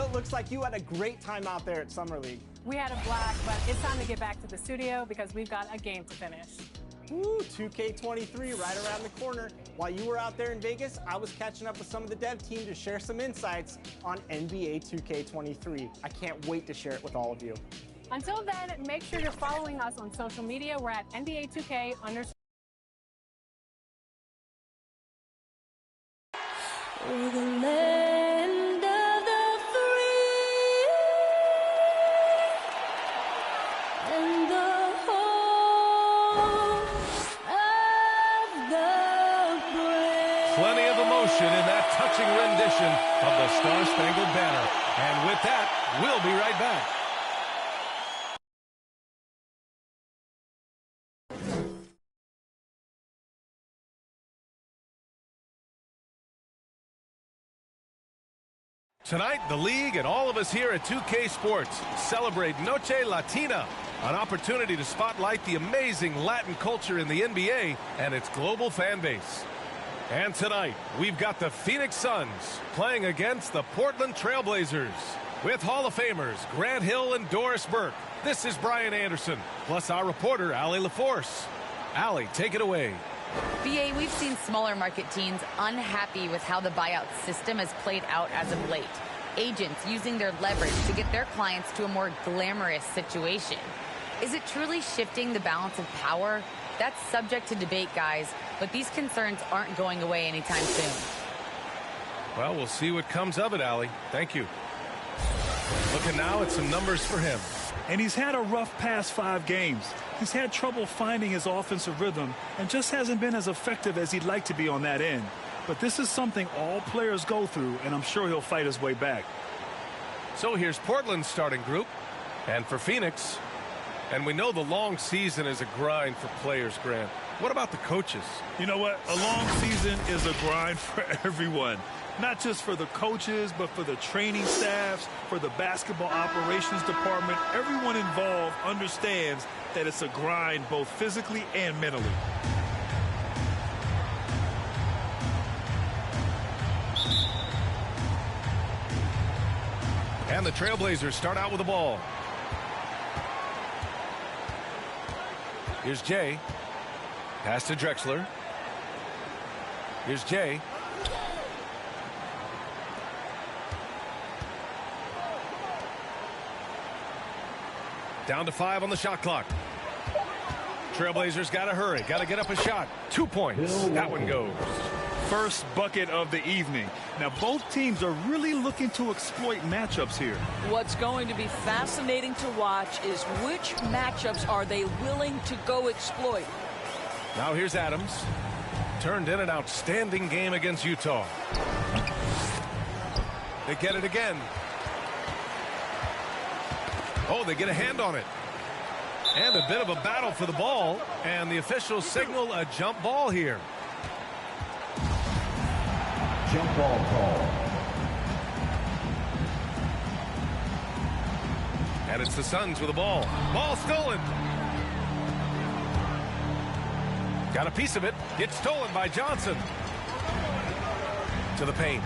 Well, it looks like you had a great time out there at Summer League. We had a blast, but it's time to get back to the studio because we've got a game to finish. Ooh, 2K23 right around the corner. While you were out there in Vegas, I was catching up with some of the dev team to share some insights on NBA 2K23. I can't wait to share it with all of you. Until then, make sure you're following us on social media. We're at NBA2K_. We're the land of the free and the home of the brave. Plenty of emotion in that touching rendition of the Star-Spangled Banner. And with that, we'll be right back. Tonight, the league and all of us here at 2K Sports celebrate Noche Latina, an opportunity to spotlight the amazing Latin culture in the NBA and its global fan base. And tonight, we've got the Phoenix Suns playing against the Portland Trail Blazers. With Hall of Famers Grant Hill and Doris Burke, this is Brian Anderson, plus our reporter, Allie LaForce. Allie, take it away. BA, we've seen smaller market teams unhappy with how the buyout system has played out as of late. Agents using their leverage to get their clients to a more glamorous situation. Is it truly shifting the balance of power? That's subject to debate, guys, but these concerns aren't going away anytime soon. Well, we'll see what comes of it, Allie. Thank you. Looking now at some numbers for him. And he's had a rough past 5 games. He's had trouble finding his offensive rhythm and just hasn't been as effective as he'd like to be on that end. But this is something all players go through, and I'm sure he'll fight his way back. So here's Portland's starting group. And for Phoenix, and we know the long season is a grind for players, Grant. What about the coaches? You know what? A long season is a grind for everyone. Not just for the coaches, but for the training staffs, for the basketball operations department. Everyone involved understands that it's a grind both physically and mentally. And the Trailblazers start out with the ball. Here's Jay. Pass to Drexler. Here's Jay. Down to 5 on the shot clock. Trailblazers got to hurry. Got to get up a shot. 2 points. That one goes. First bucket of the evening. Now, both teams are really looking to exploit matchups here. What's going to be fascinating to watch is which matchups are they willing to go exploit. Now here's Adams. Turned in an outstanding game against Utah. They get it again. Oh, they get a hand on it. And a bit of a battle for the ball. And the officials signal a jump ball here. Jump ball call. And it's the Suns with the ball. Ball stolen. Got a piece of it. It's stolen by Johnson. To the paint.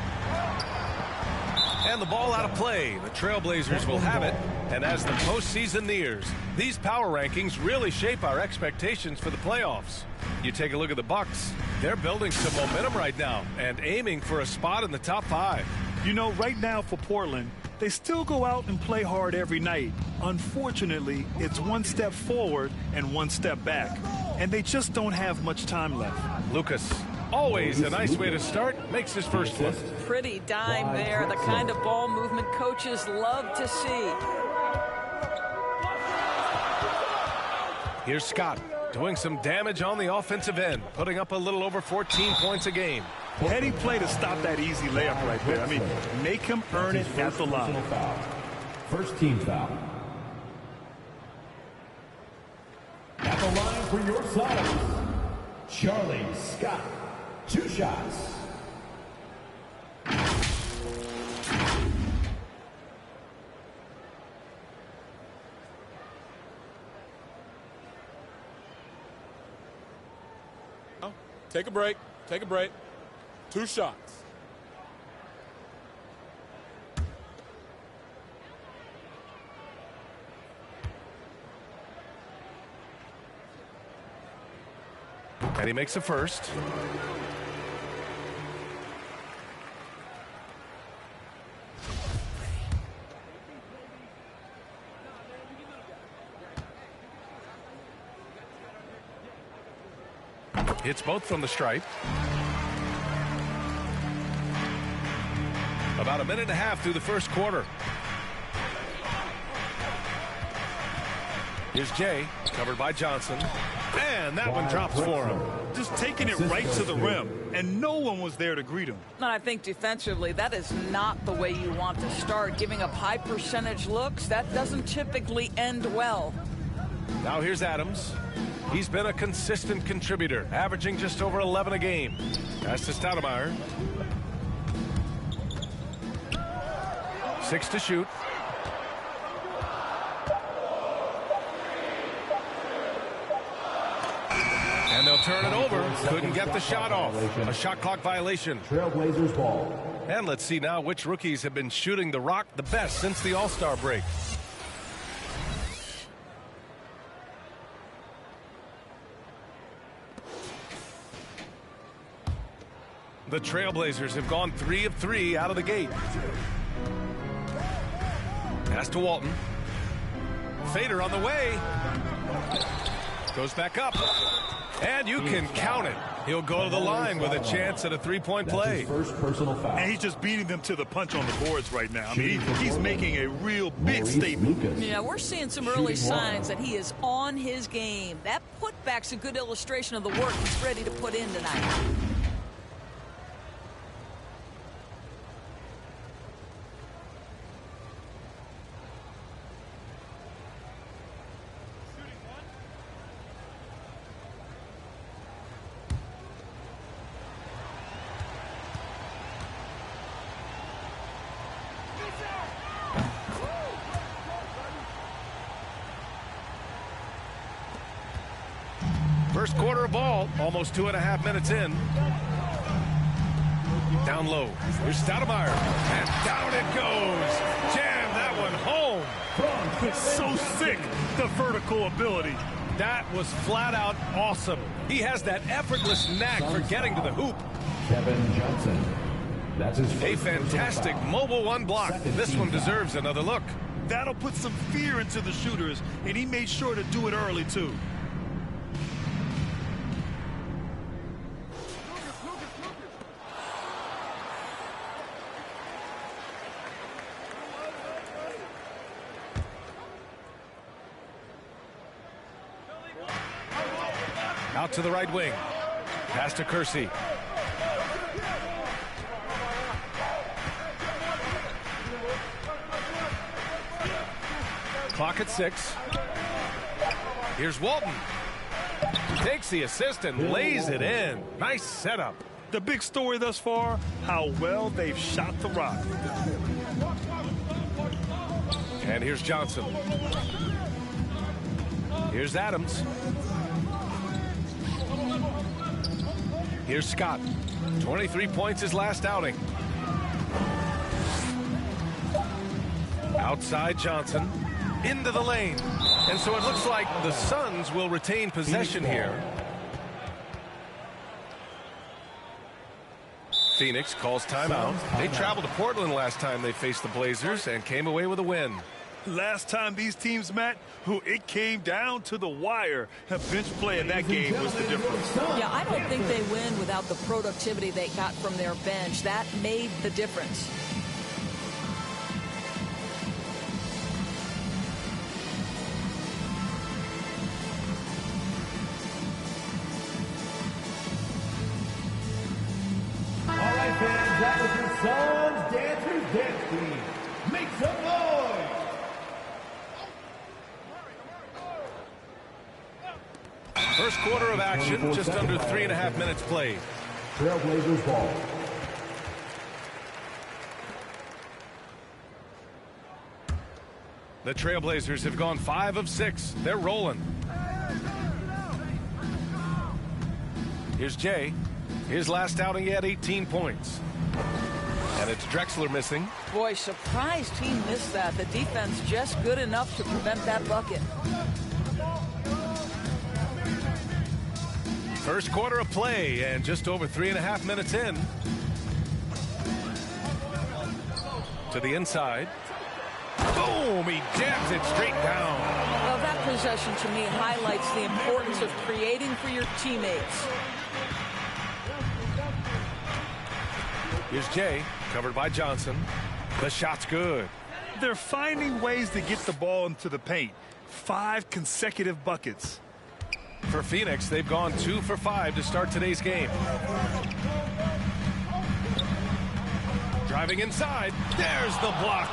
And the ball out of play. The Trailblazers will have it. And as the postseason nears, these power rankings really shape our expectations for the playoffs. You take a look at the Bucks. They're building some momentum right now and aiming for a spot in the top 5. You know, right now for Portland, they still go out and play hard every night. Unfortunately, it's one step forward and one step back. And they just don't have much time left. Lucas, always a nice way to start, makes his first one. Pretty dime there, the kind of ball movement coaches love to see. Here's Scott doing some damage on the offensive end, putting up a little over 14 points a game. Heady play to stop that easy layup right there. I mean, make him earn it at the line. First team foul. At the line for your Suns, Charlie Scott. 2 shots. Take a break. Take a break. 2 shots. And he makes a first. Hits both from the stripe. About a minute and a half through the first quarter. Here's Jay, covered by Johnson. And that one drops for him. Just taking it right to the rim, and no one was there to greet him. And I think defensively, that is not the way you want to start. Giving up high percentage looks, that doesn't typically end well. Now here's Adams. He's been a consistent contributor, averaging just over 11 a game. Pass to Stoudemire. 6 to shoot. And they'll turn it over. Couldn't get the shot off. A shot clock violation. Trailblazers ball. And let's see now which rookies have been shooting the rock the best since the All-Star break. The Trailblazers have gone 3 of 3 out of the gate. Pass to Walton. Fader on the way. Goes back up. And you can count it. He'll go to the line with a chance at a three-point play. First personal foul. And he's just beating them to the punch on the boards right now. I mean, he's making a real big statement. Yeah, we're seeing some early signs that he is on his game. That putback's a good illustration of the work he's ready to put in tonight. First quarter of ball, almost 2.5 minutes in. Down low. Here's Stoudemire. And down it goes. Jam that one home. So sick, the vertical ability. That was flat out awesome. He has that effortless knack for getting to the hoop. Kevin Johnson. That's his A fantastic mobile one block. This one deserves another look. That'll put some fear into the shooters, and he made sure to do it early, too. Out to the right wing. Pass to Kersey. Clock at 6. Here's Walton. Takes the assist and lays it in. Nice setup. The big story thus far, how well they've shot the rock. And here's Johnson. Here's Adams. Here's Scott. 23 points his last outing. Outside Johnson. Into the lane. And so it looks like the Suns will retain possession here. Phoenix calls timeout. They traveled to Portland last time they faced the Blazers and came away with a win. Last time these teams met, it came down to the wire. Bench play in that game was the difference. Yeah, I don't think they win without the productivity they got from their bench. That made the difference. All right, fans, that was your Suns Dancers Dance Team. Make some noise! First quarter of action, just under 3.5 minutes played. Trailblazers ball. The Trailblazers have gone 5 of 6. They're rolling. Here's Jay. His last outing, he had 18 points. And it's Drexler missing. Boy, surprised he missed that. The defense just good enough to prevent that bucket. First quarter of play and just over 3.5 minutes in. To the inside. Boom! He jams it straight down. Well, that possession to me highlights the importance of creating for your teammates. Here's Jay, covered by Johnson. The shot's good. They're finding ways to get the ball into the paint. 5 consecutive buckets. For Phoenix, they've gone 2 for 5 to start today's game. Driving inside. There's the block.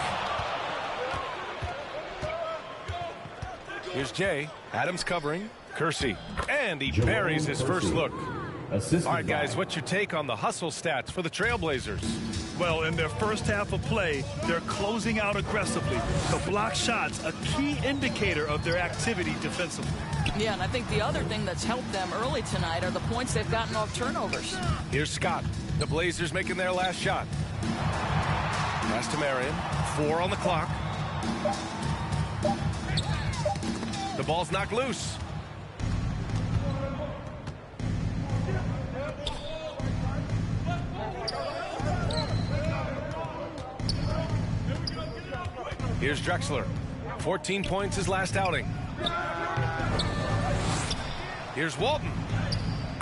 Here's Jay. Adams covering. Kersey. And he buries his first look. All right, guys, what's your take on the hustle stats for the Trailblazers? Well, in their first half of play, they're closing out aggressively. The block shots, a key indicator of their activity defensively. Yeah, and I think the other thing that's helped them early tonight are the points they've gotten off turnovers. Here's Scott. The Blazers making their last shot. Pass to Marion. 4 on the clock. The ball's knocked loose. Here's Drexler. 14 points his last outing. Here's Walton.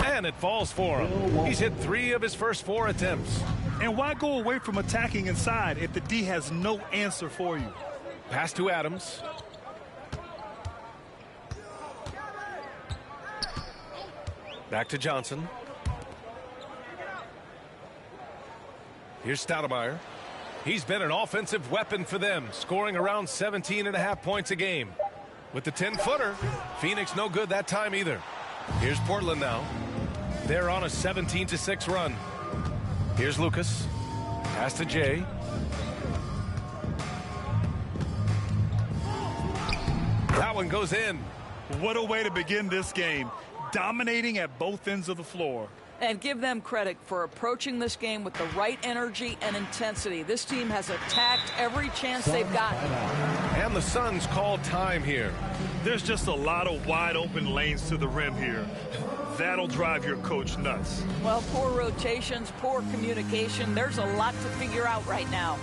And it falls for him. He's hit 3 of his first 4 attempts. And why go away from attacking inside if the D has no answer for you? Pass to Adams. Back to Johnson. Here's Stoudemire. He's been an offensive weapon for them, scoring around 17.5 points a game. With the 10-footer, Phoenix no good that time either. Here's Portland now. They're on a 17-6 run. Here's Lucas. Pass to Jay. That one goes in. What a way to begin this game. Dominating at both ends of the floor. And give them credit for approaching this game with the right energy and intensity. This team has attacked every chance they've gotten. And the Suns called time here. There's just a lot of wide open lanes to the rim here. That'll drive your coach nuts. Well, poor rotations, poor communication. There's a lot to figure out right now.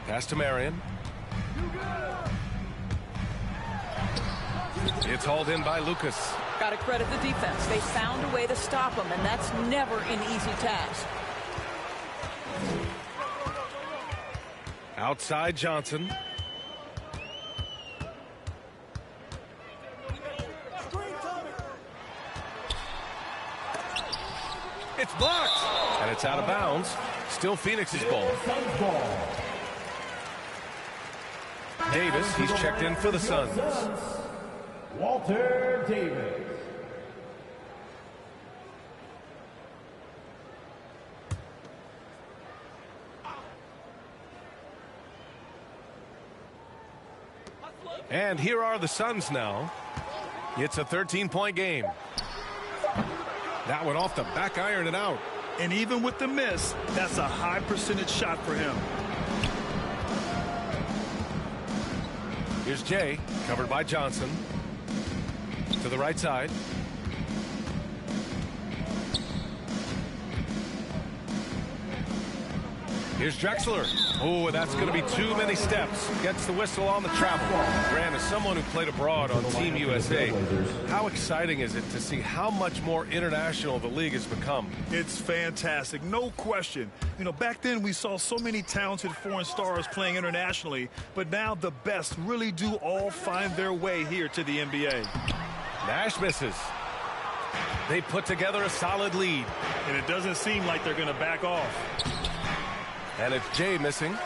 Pass to Marion. It's hauled in by Lucas. Got to credit the defense. They found a way to stop him, and that's never an easy task. Outside Johnson. It's blocked. And it's out of bounds. Still Phoenix's ball. Davis, he's checked in for the Suns. Walter Davis. And here are the Suns now. It's a 13-point game. That one off the back iron and out. And even with the miss, that's a high percentage shot for him. Here's Jay, covered by Johnson. To the right side. Here's Drexler. Oh, that's going to be too many steps. Gets the whistle on the travel. Grant, as someone who played abroad on Team USA, how exciting is it to see how much more international the league has become? It's fantastic, no question. You know, back then we saw so many talented foreign stars playing internationally, but now the best really do all find their way here to the NBA. Nash misses. They put together a solid lead. And it doesn't seem like they're going to back off. And it's Jay missing.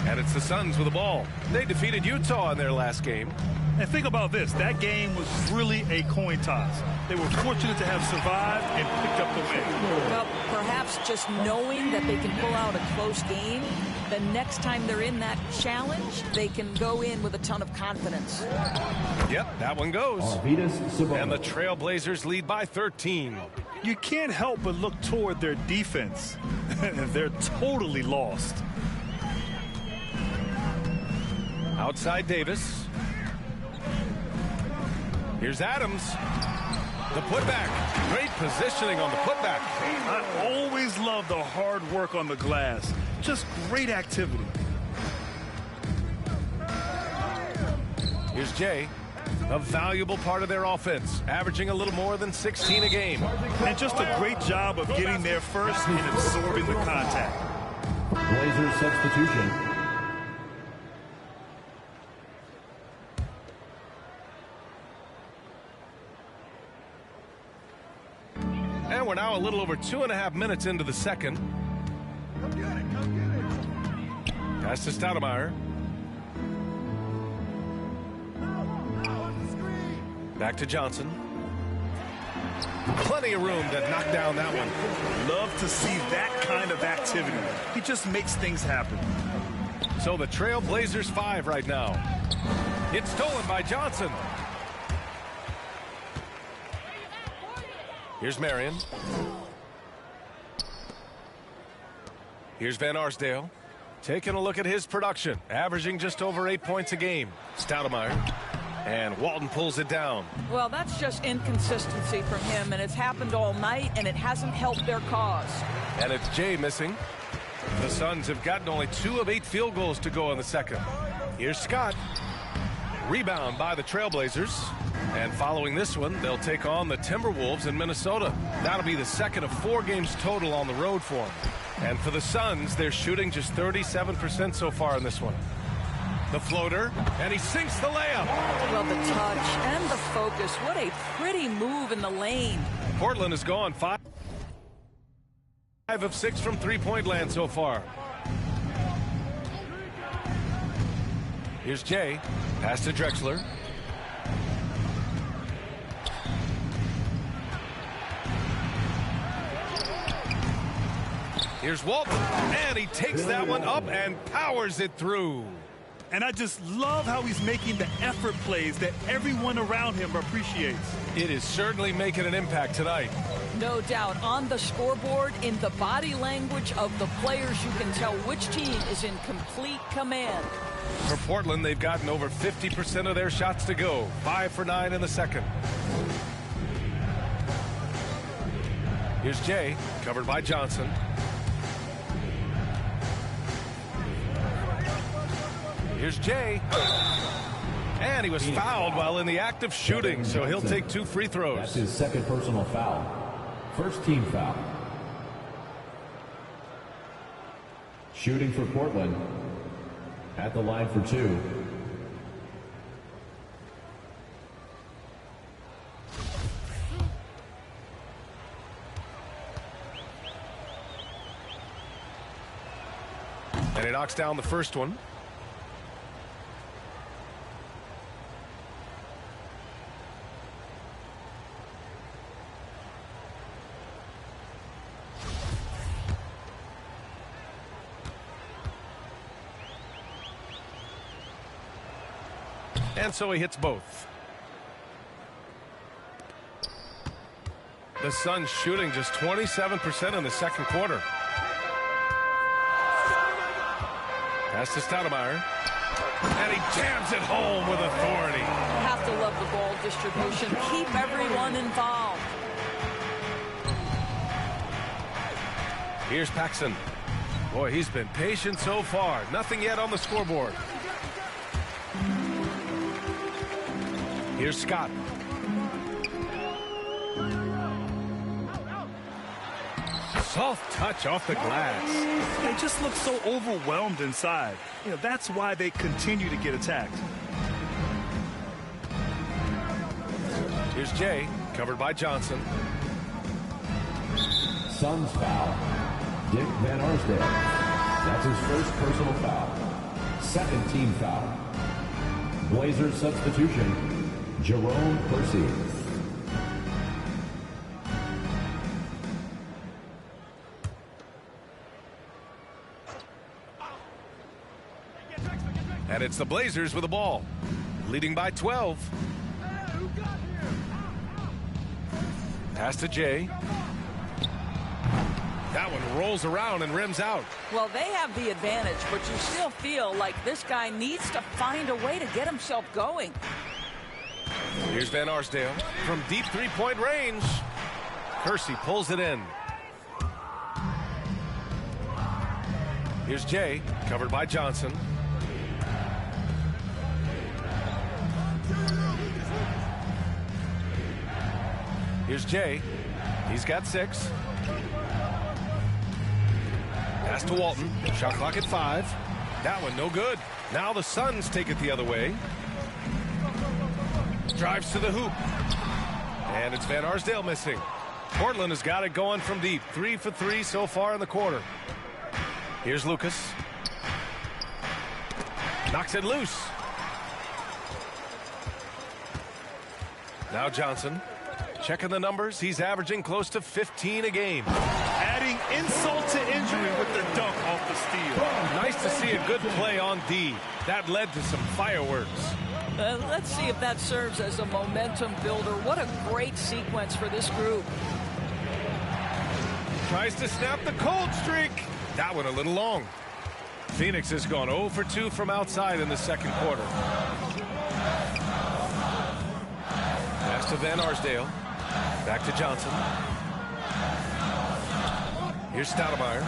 And it's the Suns with the ball. They defeated Utah in their last game. And think about this. That game was really a coin toss. They were fortunate to have survived and picked up the win. Well, perhaps themselves, just knowing that they can pull out a close game. The next time they're in that challenge, they can go in with a ton of confidence. Yep, that one goes. And the Trailblazers lead by 13. You can't help but look toward their defense. They're totally lost. Outside Davis. Here's Adams. The putback. Great positioning on the putback. I always love the hard work on the glass. Just great activity. Here's Jay. A valuable part of their offense, averaging a little more than 16 a game. And just a great job of getting there first and absorbing the contact. Blazers substitution. And we're now a little over 2.5 minutes into the second. Pass to Stoudemire. Back to Johnson. Plenty of room to knock down that one. Love to see that kind of activity. He just makes things happen. So the Trailblazers 5 right now. It's stolen by Johnson. Here's Marion. Here's Van Arsdale. Taking a look at his production. Averaging just over 8 points a game. Stoudemire. And Walton pulls it down. Well, that's just inconsistency from him, and it's happened all night, and it hasn't helped their cause. And it's Jay missing. The Suns have gotten only 2 of 8 field goals to go in the second. Here's Scott. Rebound by the Trailblazers. And following this one, they'll take on the Timberwolves in Minnesota. That'll be the second of 4 games total on the road for them. And for the Suns, they're shooting just 37% so far in this one. The floater, and he sinks the layup. Well, the touch and the focus. What a pretty move in the lane. Portland has gone 5 of 6 from three-point land so far. Here's Jay. Pass to Drexler. Here's Walton, and he takes that one up and powers it through. And I just love how he's making the effort plays that everyone around him appreciates. It is certainly making an impact tonight. No doubt. On the scoreboard, in the body language of the players, you can tell which team is in complete command. For Portland, they've gotten over 50% of their shots to go. 5 for 9 in the second. Here's Jay, covered by Johnson. Here's Jay. And he was fouled while in the act of shooting, so he'll take 2 free throws. That's his second personal foul. First team foul. Shooting for Portland. At the line for 2. And he knocks down the first one. And so he hits both. The Suns shooting just 27% in the second quarter. Pass to Stoudemire. And he jams it home with authority. Have to love the ball distribution. Keep everyone involved. Here's Paxson. Boy, he's been patient so far. Nothing yet on the scoreboard. Here's Scott. Soft touch off the glass. They just look so overwhelmed inside. You know, that's why they continue to get attacked. Here's Jay, covered by Johnson. Suns foul. Dick Van Arsdale. That's his first personal foul. Second team foul. Blazers substitution. Jerome Percy. And it's the Blazers with the ball, leading by 12. Pass to Jay. That one rolls around and rims out. Well, they have the advantage, but you still feel like this guy needs to find a way to get himself going. Here's Van Arsdale from deep three-point range. Kersey pulls it in. Here's Jay, covered by Johnson. Here's Jay. He's got 6. Pass to Walton. Shot clock at 5. That one no good. Now the Suns take it the other way. Drives to the hoop. And it's Van Arsdale missing. Portland has got it going from deep. 3 for 3 so far in the quarter. Here's Lucas. Knocks it loose. Now Johnson. Checking the numbers. He's averaging close to 15 a game. Adding insult to injury with the dunk off the steal. Nice to see a good play on D. That led to some fireworks. Let's see if that serves as a momentum builder. What a great sequence for this group. Tries to snap the cold streak. That one a little long. Phoenix has gone 0 for 2 from outside in the second quarter. Pass to Van Arsdale. Back to Johnson. Here's Stoudemire.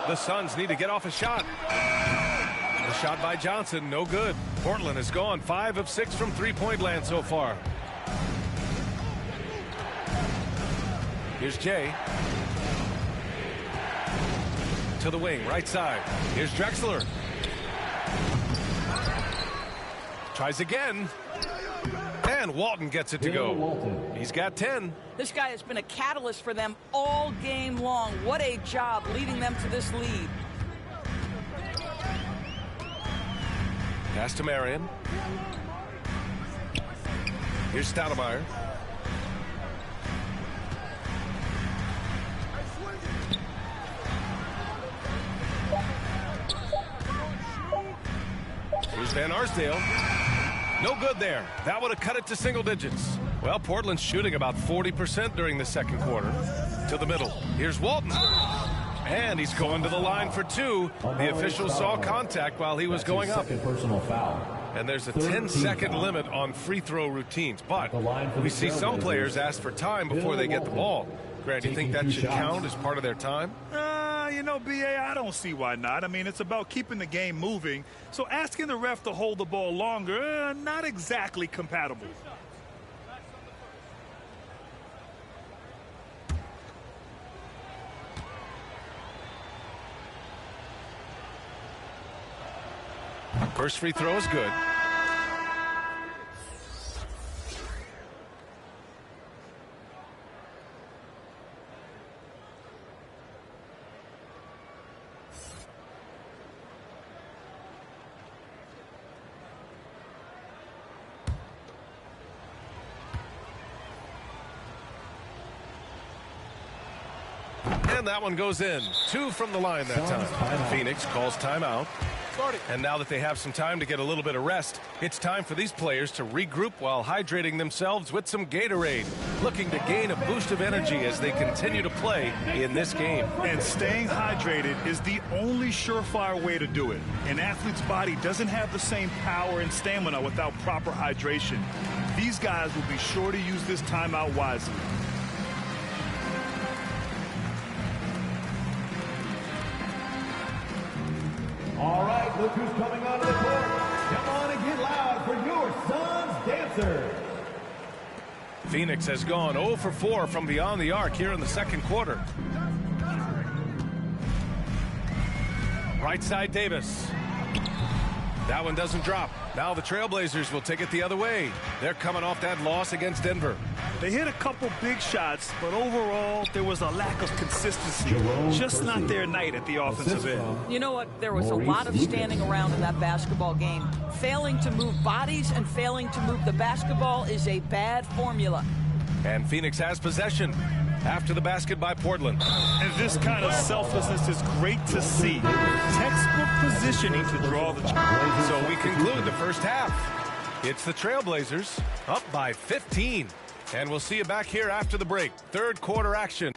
The Suns need to get off a shot. The shot by Johnson, no good. Portland has gone 5 of 6 from three-point land so far. Here's Jay. To the wing, right side. Here's Drexler. Tries again. And Walton gets it to go. He's got 10. This guy has been a catalyst for them all game long. What a job leading them to this lead. Pass to Marion. Here's Stoudemire. Here's Van Arsdale. No good there. That would have cut it to single digits. Well, Portland's shooting about 40% during the second quarter. To the middle. Here's Walton. And he's going to the line for 2. The official saw contact while he was going up. Personal foul. And there's a 10-second limit on free throw routines. But we see some players ask for time before they get the ball. Grant, do you think that should count as part of their time? You know, B.A., I don't see why not. I mean, it's about keeping the game moving. So asking the ref to hold the ball longer, not exactly compatible. First free throw is good. And that one goes in. 2 from the line that time. Phoenix calls timeout. And now that they have some time to get a little bit of rest, it's time for these players to regroup while hydrating themselves with some Gatorade, looking to gain a boost of energy as they continue to play in this game. And staying hydrated is the only surefire way to do it. An athlete's body doesn't have the same power and stamina without proper hydration. These guys will be sure to use this timeout wisely. All right, look who's coming onto the court. Come on and get loud for your Suns dancers. Phoenix has gone 0 for 4 from beyond the arc here in the second quarter. Right side, Davis. That one doesn't drop. Now the Trailblazers will take it the other way. They're coming off that loss against Denver. They hit a couple big shots, but overall, there was a lack of consistency. Just not their night at the offensive end. You know what? There was a lot of standing around in that basketball game. Failing to move bodies and failing to move the basketball is a bad formula. And Phoenix has possession after the basket by Portland. And this kind of selflessness is great to see. Textbook positioning to draw the charge. So we conclude the first half. It's the Trailblazers up by 15. And we'll see you back here after the break. Third quarter action.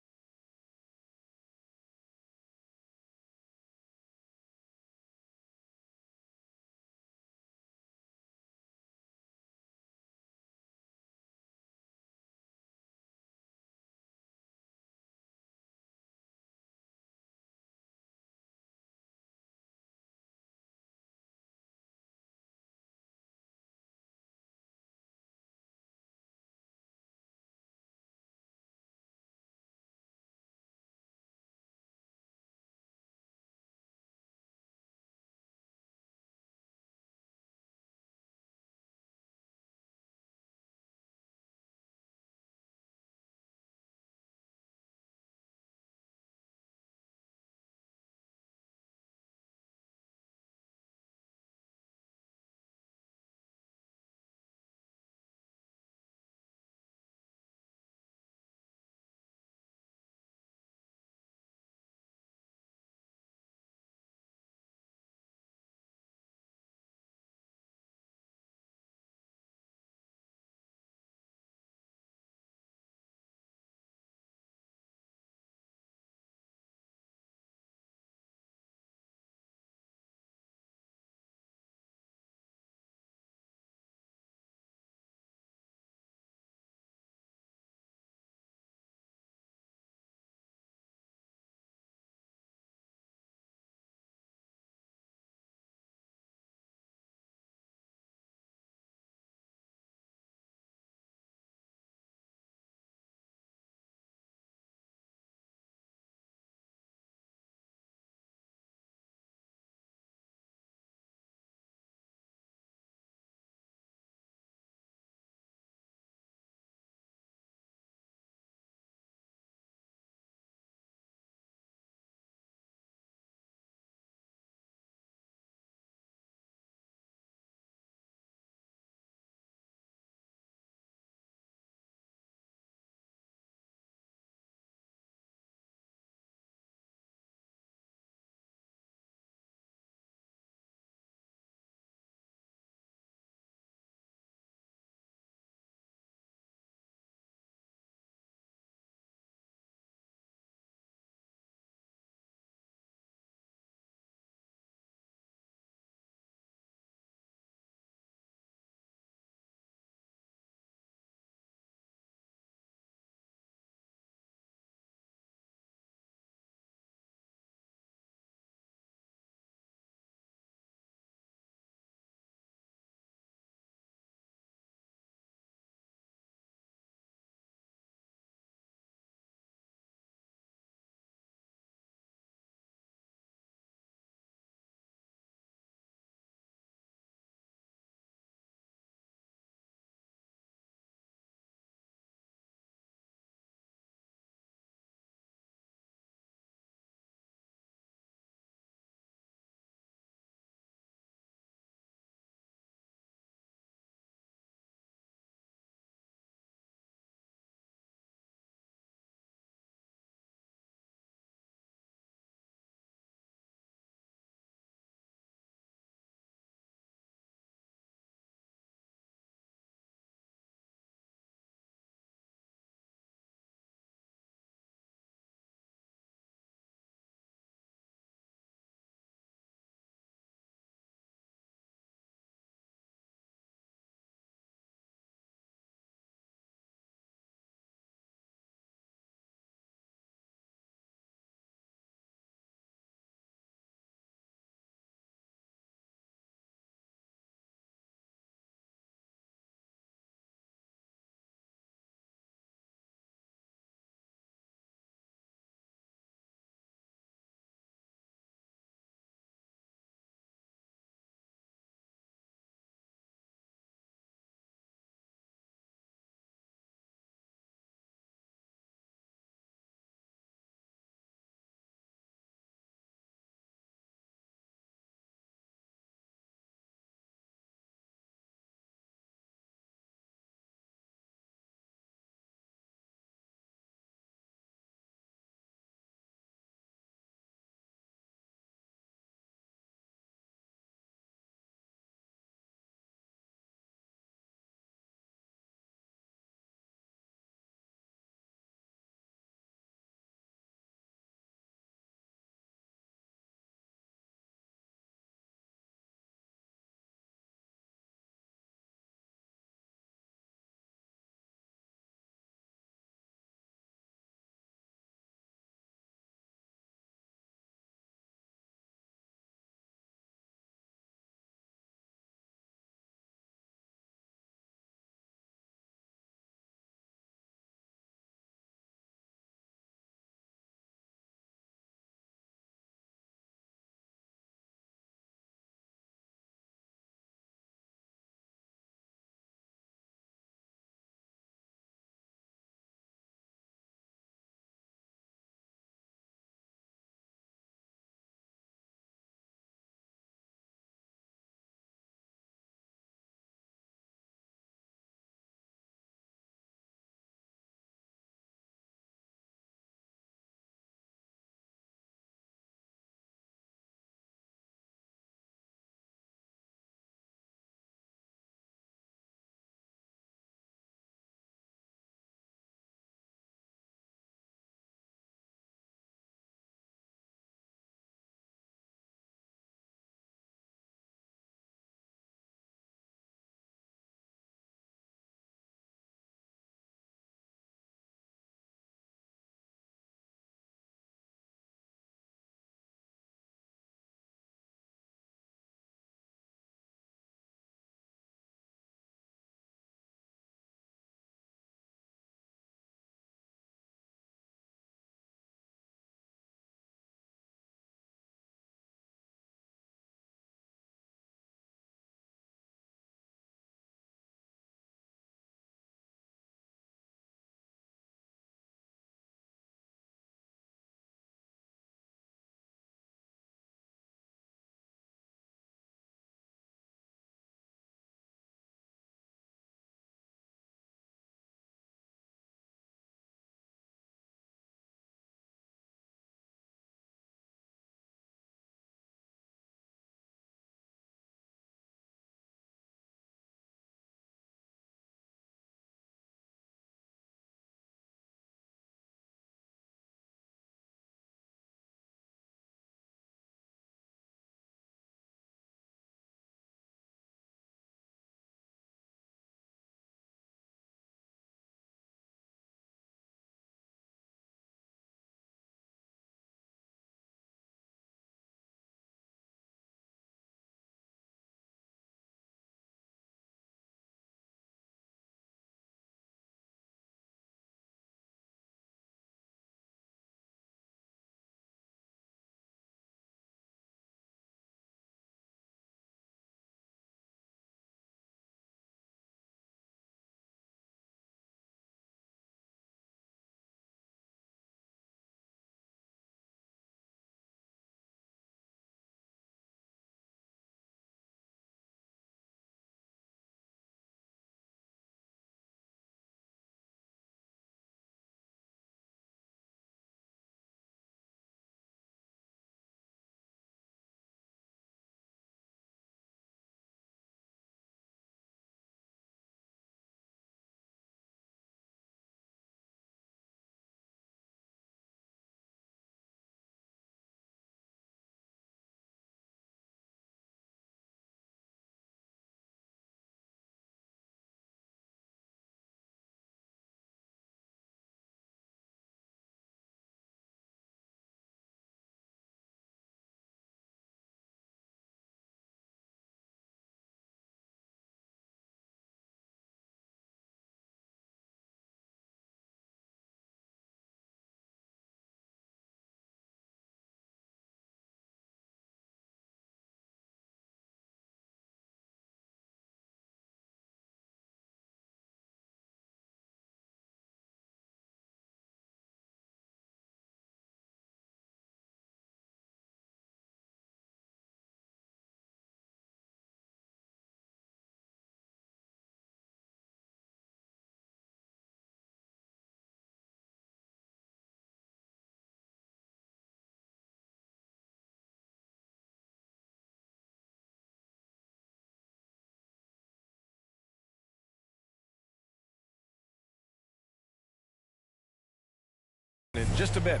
in just a bit.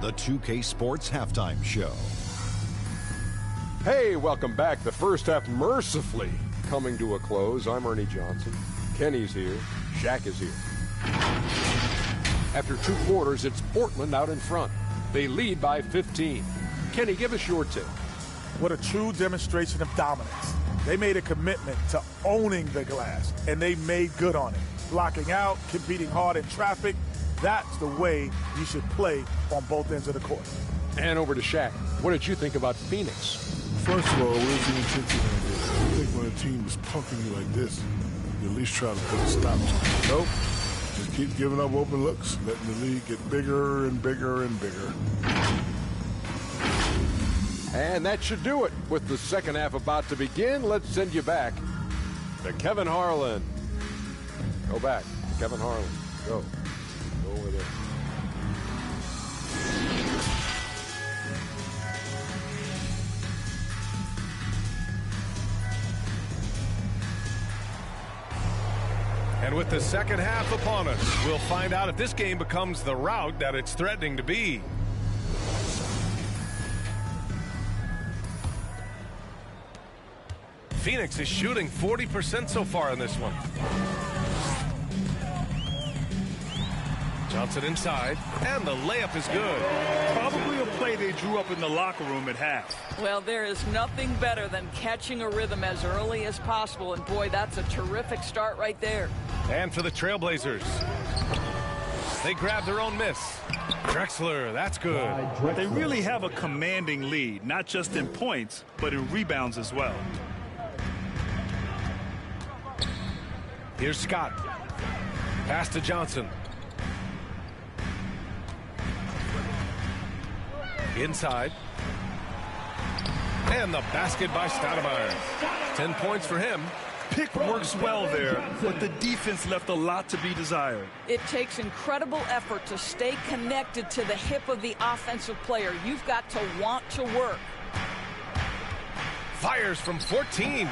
The 2K Sports Halftime Show. Hey, welcome back. The first half mercifully coming to a close. I'm Ernie Johnson. Kenny's here. Shaq is here. After 2 quarters, it's Portland out in front. They lead by 15. Kenny, give us your take. What a true demonstration of dominance. They made a commitment to owning the glass, and they made good on it. Blocking out, competing hard in traffic. That's the way you should play on both ends of the court. And over to Shaq. What did you think about Phoenix? First of all, where's the intensity going to be? I think when a team is pumping you like this, you at least try to put a stop to it. Nope. Just keep giving up open looks, letting the lead get bigger and bigger and bigger. And that should do it. With the second half about to begin, let's send you back to Kevin Harlan. Go back to Kevin Harlan. Go. Go over there. And with the second half upon us, we'll find out if this game becomes the rout that it's threatening to be. Phoenix is shooting 40% so far in this one. Johnson inside, and the layup is good. Probably a play they drew up in the locker room at half. Well, there is nothing better than catching a rhythm as early as possible, and boy, that's a terrific start right there. And for the Trailblazers, they grab their own miss. Drexler, that's good. They really have a commanding lead, not just in points, but in rebounds as well. Here's Scott. Pass to Johnson. Inside. And the basket by Stoudemire. 10 points for him. Pick works well there, but the defense left a lot to be desired. It takes incredible effort to stay connected to the hip of the offensive player. You've got to want to work. Fires from 14.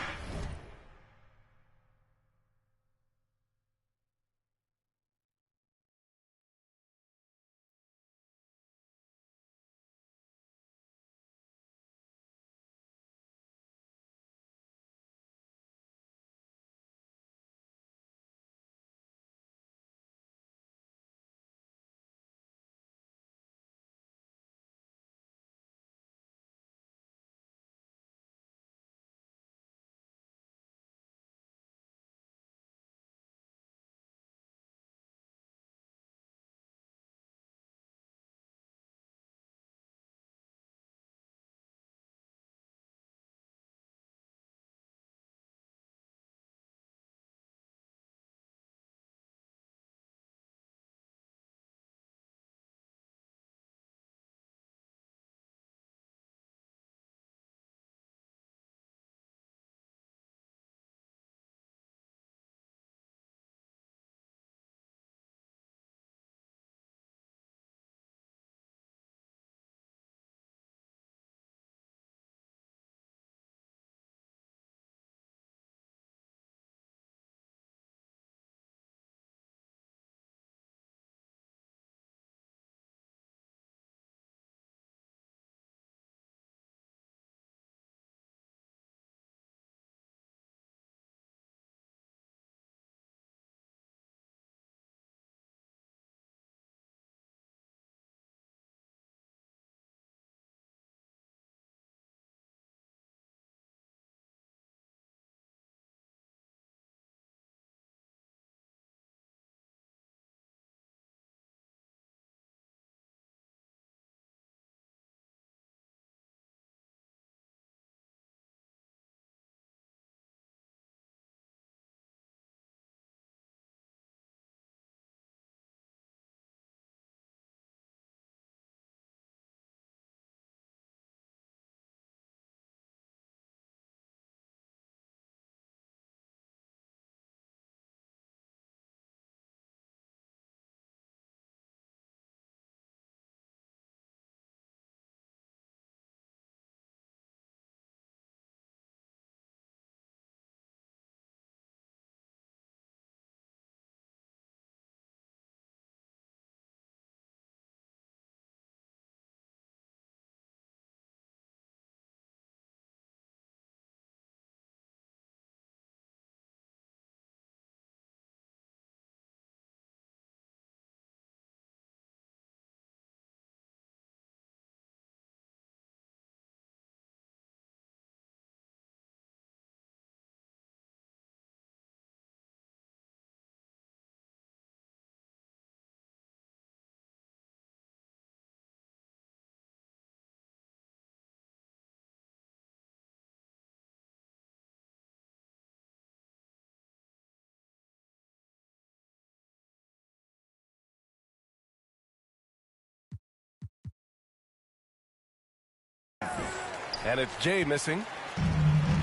And it's Jay missing.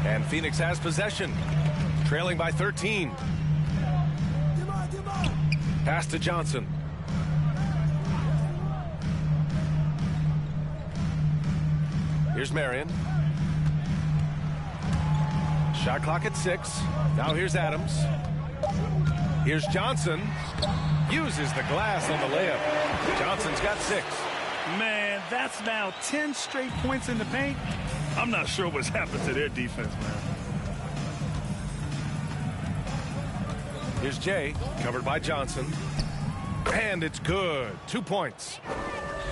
And Phoenix has possession, trailing by 13. Pass to Johnson. Here's Marion. Shot clock at 6. Now here's Adams. Here's Johnson. Uses the glass on the layup. Johnson's got 6. Man, that's now 10 straight points in the paint. I'm not sure what's happened to their defense, man. Here's Jay, covered by Johnson. And it's good. 2 points.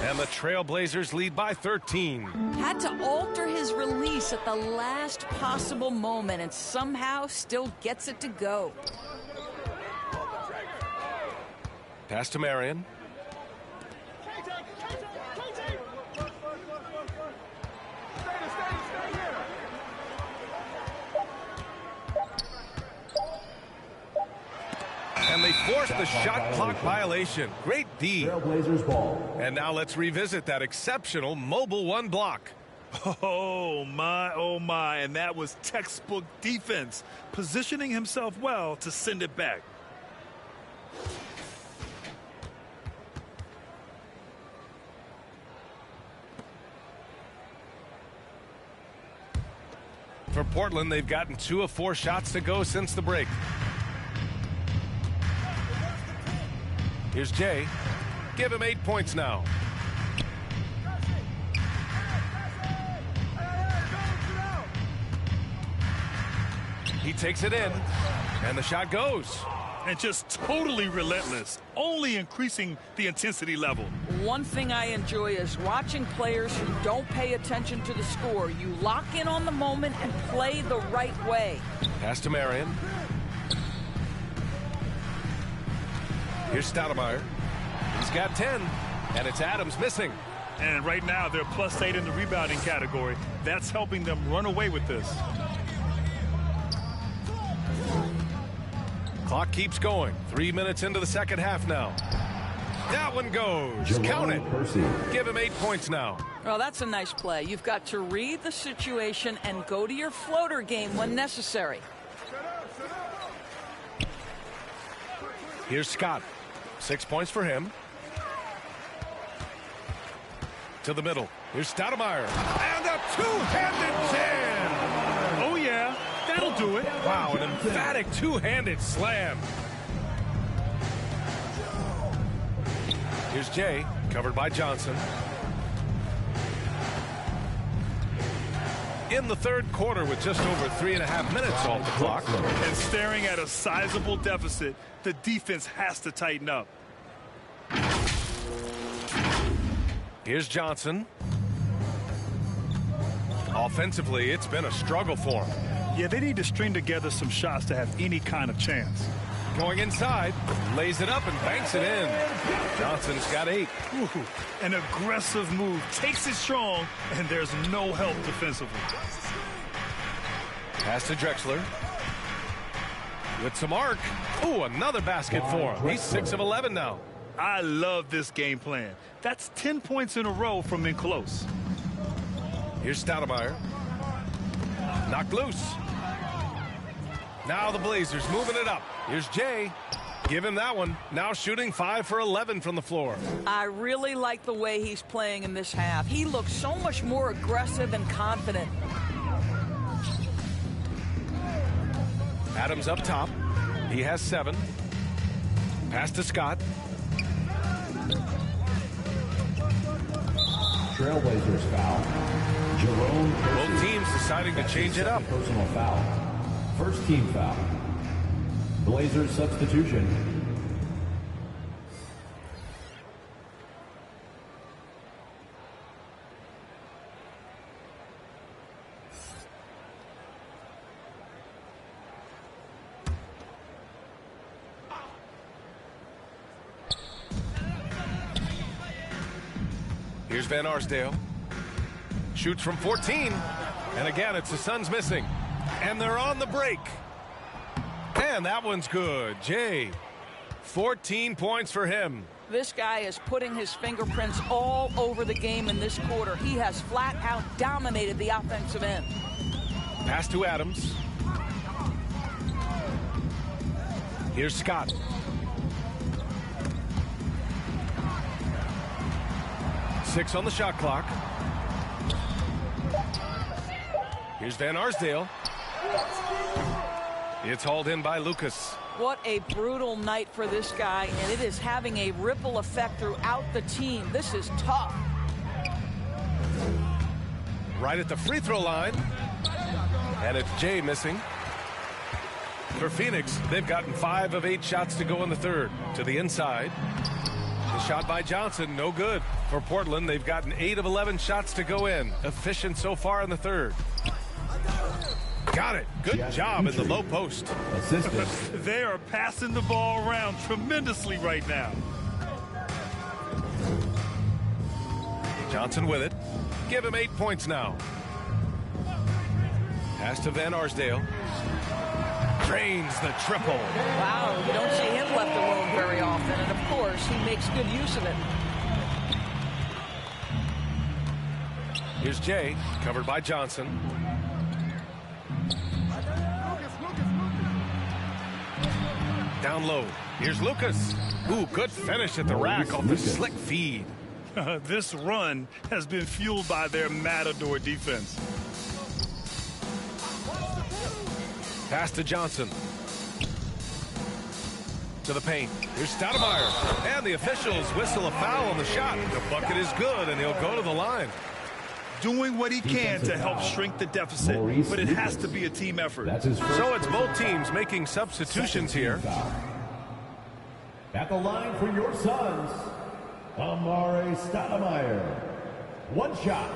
And the Trailblazers lead by 13. Had to alter his release at the last possible moment and somehow still gets it to go. Pass to Marion. And they forced the shot clock violation. Great D. Trailblazers ball. And now let's revisit that exceptional Mobile One block. Oh, my. And that was textbook defense, positioning himself well to send it back. For Portland, they've gotten 2 of 4 shots to go since the break. Here's Jay. Give him 8 points now. He takes it in, and the shot goes. And just totally relentless, only increasing the intensity level. One thing I enjoy is watching players who don't pay attention to the score. You lock in on the moment and play the right way. Pass to Marion. Here's Stoudemire. He's got 10, and it's Adams missing. And right now, they're +8 in the rebounding category. That's helping them run away with this. Clock keeps going. 3 minutes into the second half now. That one goes. Count it. Give him 8 points now. Well, that's a nice play. You've got to read the situation and go to your floater game when necessary. Here's Scott. 6 points for him. To the middle. Here's Stoudemire. And a two-handed jam. Oh, yeah. That'll do it. Wow, an emphatic two-handed slam. Here's Jay, covered by Johnson. In the third quarter with just over 3.5 minutes off the clock. And staring at a sizable deficit, the defense has to tighten up. Here's Johnson. Offensively, it's been a struggle for him. Yeah, they need to string together some shots to have any kind of chance. Going inside, lays it up and banks it in. Johnson's got 8. Ooh, an aggressive move, takes it strong, and there's no help defensively. Pass to Drexler. With some arc. Ooh, another basket for him. He's 6 of 11 now. I love this game plan. That's 10 points in a row from in close. Here's Stoudemire. Knocked loose. Now the Blazers moving it up. Here's Jay. Give him that one. Now shooting 5 for 11 from the floor. I really like the way he's playing in this half. He looks so much more aggressive and confident. Adams up top. He has 7. Pass to Scott. Trailblazers foul. Jerome. Both teams deciding to change it up. Personal foul. First team foul. Blazers substitution. Here's Van Arsdale. Shoots from 14. And again, it's the Suns missing. And they're on the break. And that one's good. Jay, 14 points for him. This guy is putting his fingerprints all over the game in this quarter. He has flat out dominated the offensive end. Pass to Adams. Here's Scott. Six on the shot clock. Here's Van Arsdale. It's hauled in by Lucas. What a brutal night for this guy, and it is having a ripple effect throughout the team. This is tough. Right at the free throw line. And it's Jay missing. For Phoenix, they've gotten 5 of 8 shots to go in the third. To the inside. The shot by Johnson, no good. For Portland, they've gotten 8 of 11 shots to go in. Efficient so far in the third. Got it. Good job in the low post. They are passing the ball around tremendously right now. Johnson with it. Give him 8 points now. Pass to Van Arsdale. Drains the triple. Wow, you don't see him left alone very often, and of course, he makes good use of it. Here's Jay, covered by Johnson. Down low. Here's Lucas. Ooh, good finish at the rack off the slick feed. This run has been fueled by their Matador defense. Pass to Johnson. To the paint. Here's Stoudemire. And the officials whistle a foul on the shot. The bucket is good, and he'll go to the line. Doing what he can to help shrink the deficit, but it has to be a team effort. So it's both teams making substitutions here. At the line for your Suns, Amare Stoudemire. 1 shot.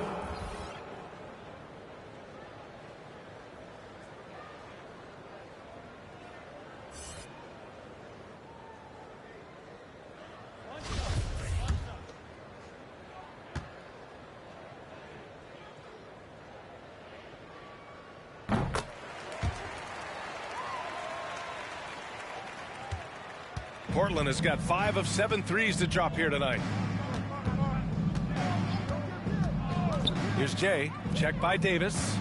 Portland has got 5 of 7 threes to drop here tonight. Here's Jay, checked by Davis.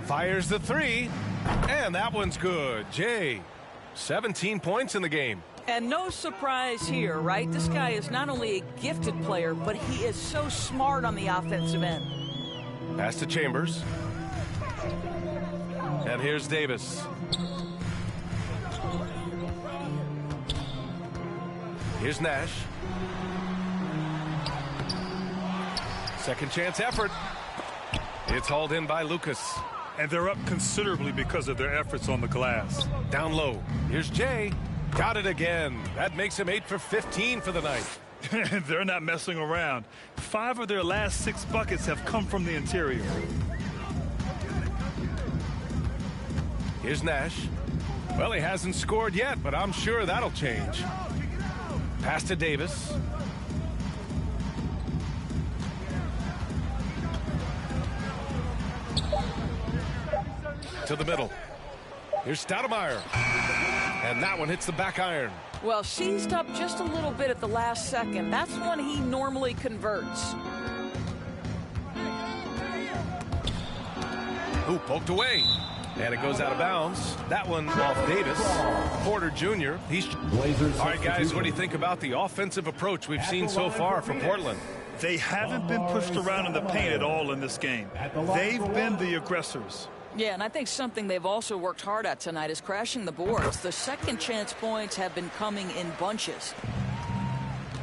Fires the 3, and that one's good. Jay, 17 points in the game. And no surprise here, right? This guy is not only a gifted player, but he is so smart on the offensive end. Pass to Chambers. And here's Davis. Here's Nash. Second chance effort. It's hauled in by Lucas. And they're up considerably because of their efforts on the glass. Down low. Here's Jay. Got it again. That makes him 8 for 15 for the night. They're not messing around. 5 of their last 6 buckets have come from the interior. Here's Nash. Well, he hasn't scored yet, but I'm sure that'll change. Pass to Davis. To the middle. Here's Stoudemire. And that one hits the back iron. Well, seized up just a little bit at the last second. That's when he normally converts. Ooh, poked away. And it goes out of bounds. That one off Davis. Porter Jr. All right, guys, what do you think about the offensive approach we've seen so far from Portland? They haven't been pushed around in the paint at all in this game. They've been the aggressors. Yeah, and I think something they've also worked hard at tonight is crashing the boards. The second chance points have been coming in bunches.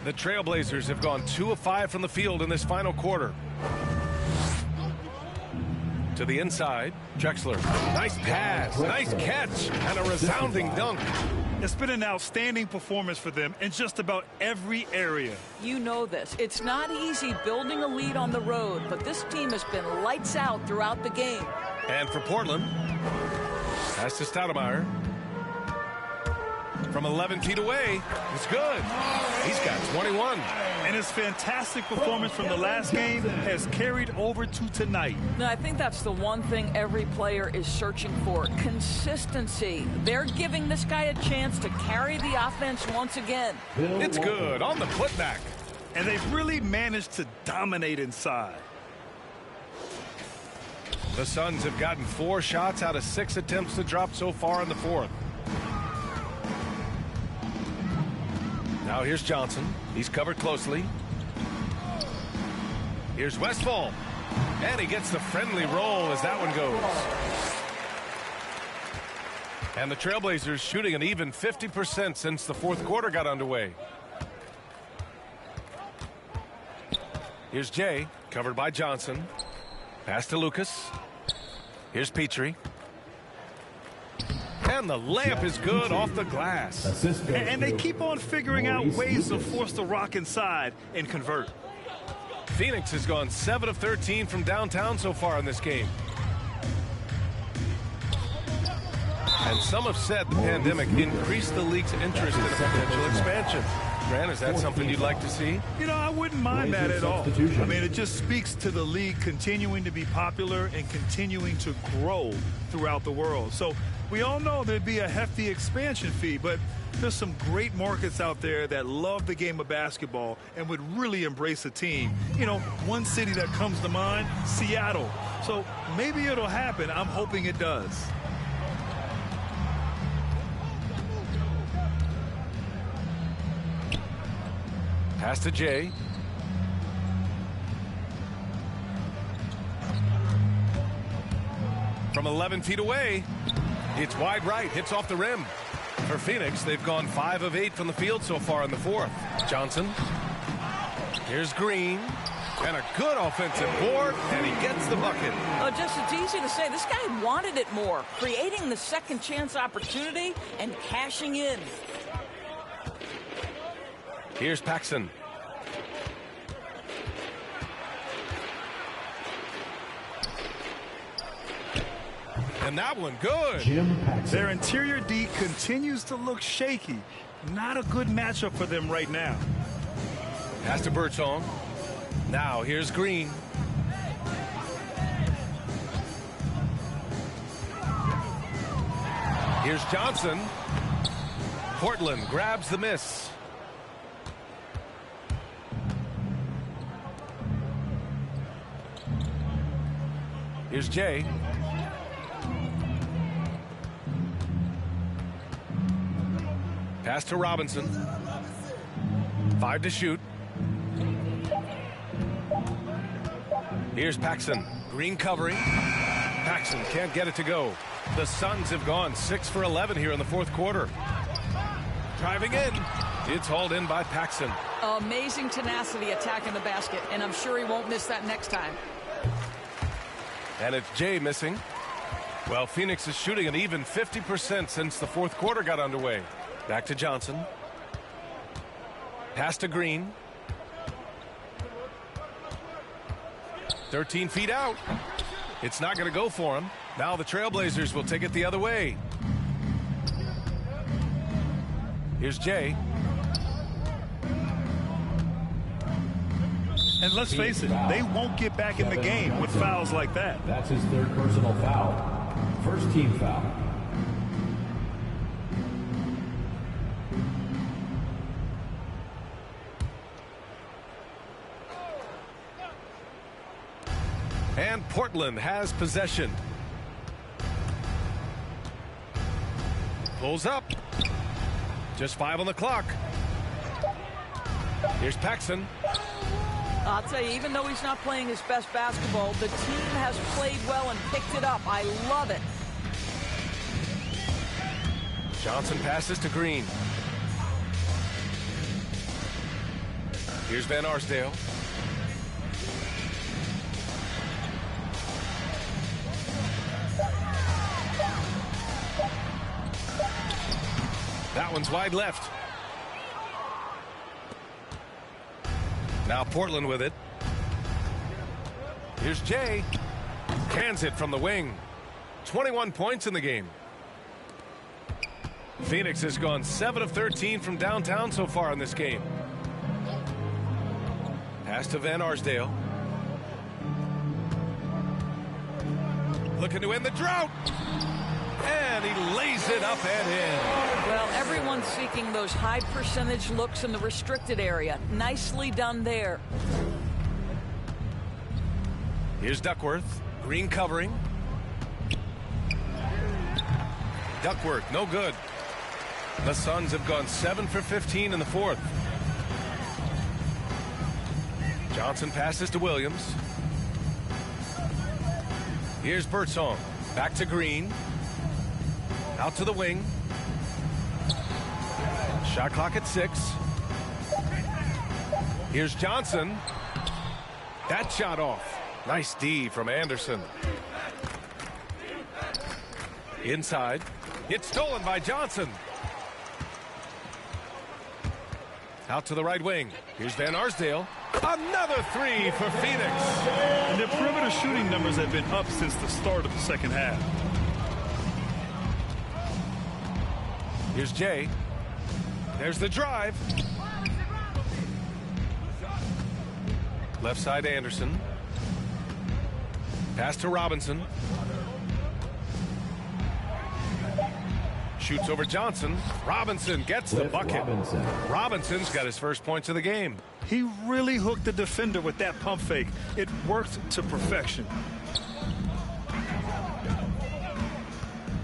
The Trailblazers have gone 2 of 5 from the field in this final quarter. To the inside, Drexler. Nice pass, nice catch, and a resounding dunk. It's been an outstanding performance for them in just about every area. You know this. It's not easy building a lead on the road, but this team has been lights out throughout the game. And for Portland, pass to Stoudemire. From 11 feet away, it's good. He's got 21. And his fantastic performance from the last game has carried over to tonight. No, I think that's the one thing every player is searching for. Consistency. They're giving this guy a chance to carry the offense once again. It's good on the putback. And they've really managed to dominate inside. The Suns have gotten 4 shots out of 6 attempts to drop so far in the fourth. Now here's Johnson. He's covered closely. Here's Westphal. And he gets the friendly roll as that one goes. And the Trailblazers shooting an even 50% since the fourth quarter got underway. Here's Jay, covered by Johnson. Pass to Lucas. Here's Petrie. And the layup is good off the glass. And they keep on figuring out ways to force the rock inside and convert. Phoenix has gone 7 of 13 from downtown so far in this game. And some have said the pandemic increased the league's interest in a potential expansion. Grant, is that something you'd like to see? You know, I wouldn't mind that at all. I mean, it just speaks to the league continuing to be popular and continuing to grow throughout the world. So we all know there'd be a hefty expansion fee, but there's some great markets out there that love the game of basketball and would really embrace a team. You know, one city that comes to mind, Seattle. So maybe it'll happen. I'm hoping it does. Pass to Jay. From 11 feet away, it's wide right, hits off the rim. For Phoenix, they've gone 5 of 8 from the field so far in the fourth. Johnson. Here's Green. And a good offensive board, and he gets the bucket. Oh, just it's easy to say. This guy wanted it more, creating the second chance opportunity and cashing in. Here's Paxson. And that one good. Their interior D continues to look shaky. Not a good matchup for them right now. Pass to Birdsong. Now here's Green. Here's Johnson. Portland grabs the miss. Here's Jay. Pass to Robinson. 5 to shoot. Here's Paxson. Green covering. Paxson can't get it to go. The Suns have gone 6 for 11 here in the fourth quarter. Driving in. It's hauled in by Paxson. Amazing tenacity attacking the basket, and I'm sure he won't miss that next time. And it's Jay missing. Well, Phoenix is shooting an even 50% since the fourth quarter got underway. Back to Johnson. Pass to Green. 13 feet out. It's not going to go for him. Now the Trailblazers will take it the other way. Here's Jay. And let's face it, they won't get back in the game with fouls like that. That's his 3rd personal foul. First team foul. And Portland has possession. Pulls up. Just 5 on the clock. Here's Paxson. I'll tell you, even though he's not playing his best basketball, the team has played well and picked it up. I love it. Johnson passes to Green. Here's Van Arsdale. That one's wide left. Now Portland with it. Here's Jay. Cans it from the wing. 21 points in the game. Phoenix has gone 7 of 13 from downtown so far in this game. Pass to Van Arsdale. Looking to end the drought. And he lays it up and in. Well, everyone's seeking those high percentage looks in the restricted area. Nicely done there. Here's Duckworth. Green covering. Duckworth, no good. The Suns have gone 7 for 15 in the fourth. Johnson passes to Williams. Here's Birdsong. Back to Green. Out to the wing. Shot clock at 6. Here's Johnson. That shot off. Nice D from Anderson. Inside. It's stolen by Johnson. Out to the right wing. Here's Van Arsdale. Another 3 for Phoenix. And their perimeter shooting numbers have been up since the start of the second half. Here's Jay. There's the drive. Left side Anderson. Pass to Robinson. Shoots over Johnson. Robinson gets the bucket. Robinson's got his first points of the game. He really hooked the defender with that pump fake. It worked to perfection.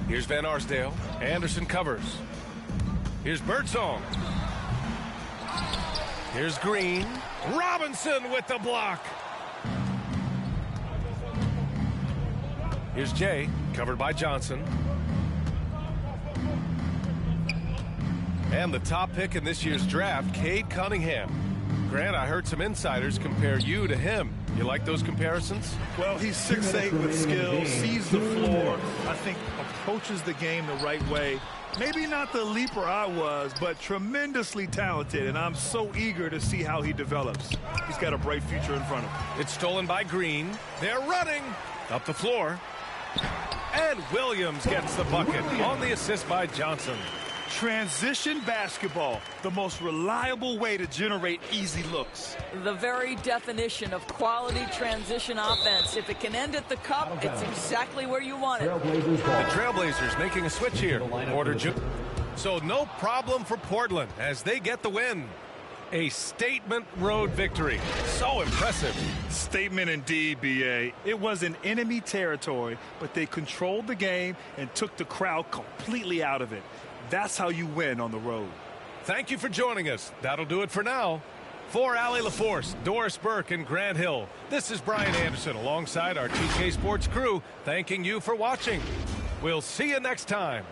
Here's Van Arsdale. Anderson covers. Here's Birdsong. Here's Green. Robinson with the block. Here's Jay, covered by Johnson. And the top pick in this year's draft, Cade Cunningham. Grant, I heard some insiders compare you to him. You like those comparisons? Well, he's 6'8" with skill, sees the floor, I think approaches the game the right way. Maybe not the leaper I was, but tremendously talented, and I'm so eager to see how he develops. He's got a bright future in front of him. It's stolen by Green. They're running up the floor. And Williams gets the bucket on the assist by Johnson. Transition basketball, the most reliable way to generate easy looks. The very definition of quality transition offense. If it can end at the cup, it's exactly where you want it. The Trailblazers making a switch here. So no problem for Portland as they get the win. A statement road victory. So impressive. Statement indeed, B.A. It was in enemy territory, but they controlled the game and took the crowd completely out of it. That's how you win on the road. Thank you for joining us. That'll do it for now. For Allie LaForce, Doris Burke, and Grant Hill, this is Brian Anderson alongside our 2K Sports crew, thanking you for watching. We'll see you next time.